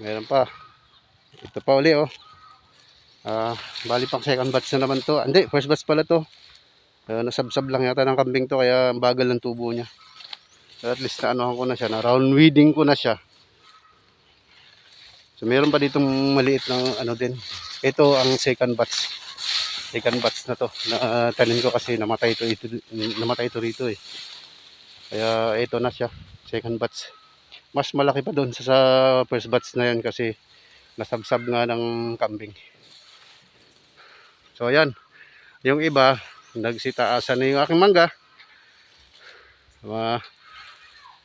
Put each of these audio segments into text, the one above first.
Meron pa. Ito pa uli oh. Bali pang second batch na naman to. Hindi, first batch pala to. Nasabsab lang yata ng kambing to kaya bagal ng tubo niya. So at least na anuhan ko na siya, na round weeding ko na siya. So meron pa ditong maliit na ano din. Ito ang second batch. Second batch na to. Na tanim ko kasi namatay ito rito eh. Kaya ito na siya, second batch. Mas malaki pa doon sa first batch na yan kasi nasabsab nga ng kambing. So ayan, yung iba nagsitaasan na yung aking mangga.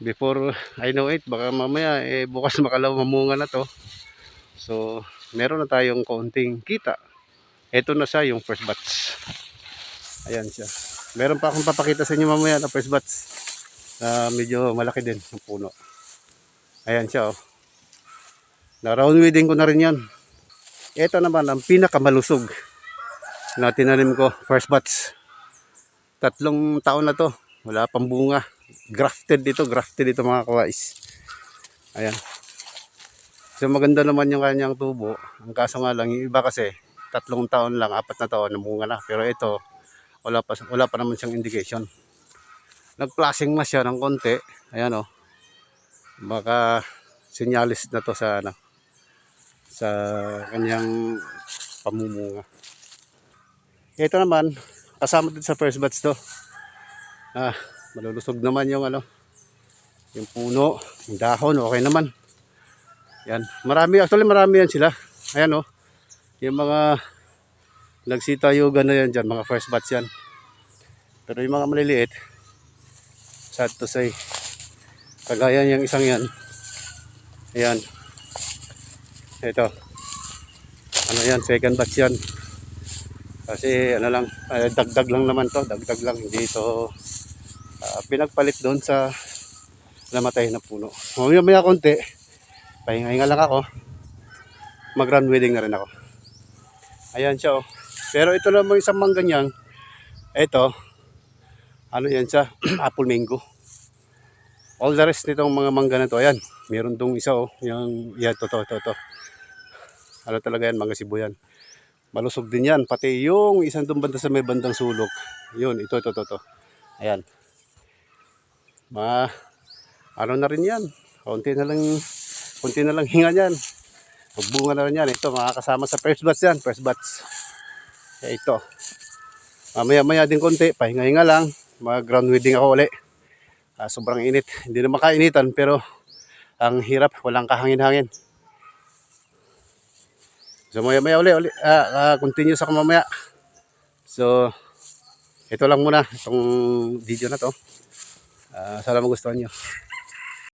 Before I know it, baka mamaya bukas makalaw mamunga na to. So meron na tayong kaunting kita. Ito na siya, yung first batch. Ayan siya. Meron pa akong papakita sa inyo mamaya na first batch. Medyo malaki din ang puno. Ayan siya oh. Na round weeding ko na rin yan. Ito naman ang pinakamalusog na tinanim ko, first batch. 3 taon na to, wala pang bunga. Grafted ito mga kawais. Ayan. So maganda naman yung kanyang tubo. Ang kaso nga lang, yung iba kasi 3 taon lang, 4 na taon namunga na. Pero ito, wala pa naman siyang indication. Nag-flashing na siya ng konti. Ayan oh. Baka sinyalis na to sa kanyang pamumunga. Ito naman, kasama din sa first batch to. Malulusog naman yung yung puno, yung dahon, okay naman. Yan, marami yan sila. Ayan oh. Yung mga nagsitayugan na yan dyan, mga first batch yan. Pero yung mga maliliit, sad to say, kagaya yung isang yan. Ayan. Ito. Ano yan, second batch yan. Kasi dagdag lang naman to, dagdag lang, hindi ito pinagpalit doon sa namatay na puno. Maya konti, pahinga-hinga lang ako, mag-round weeding na rin ako. Ayan siya oh. Pero ito naman isang mangga niyan, ito, ano yan siya, apple mango. All the rest nitong mga mangga na to, ayan, meron tong isa oh, yung, yan, to. Ano talaga yan, mangga Cebu yan. Malusog din yan, pati yung isang doon banda sa may bandang sulok. Yun, ito. Ayan. Ano na rin yan. Kunti na lang hinga yan. Magbunga na rin yan. Ito, makakasama sa first batch yan. First batch. Ito. Maya din konti, pahinga-hinga lang. Mag-ground weeding ako ulit. Sobrang init. Hindi na makainitan, pero ang hirap, walang kahangin-hangin. So maya uli, continue sa mamaya. So ito lang muna itong video na to. Sana magustuhan nyo.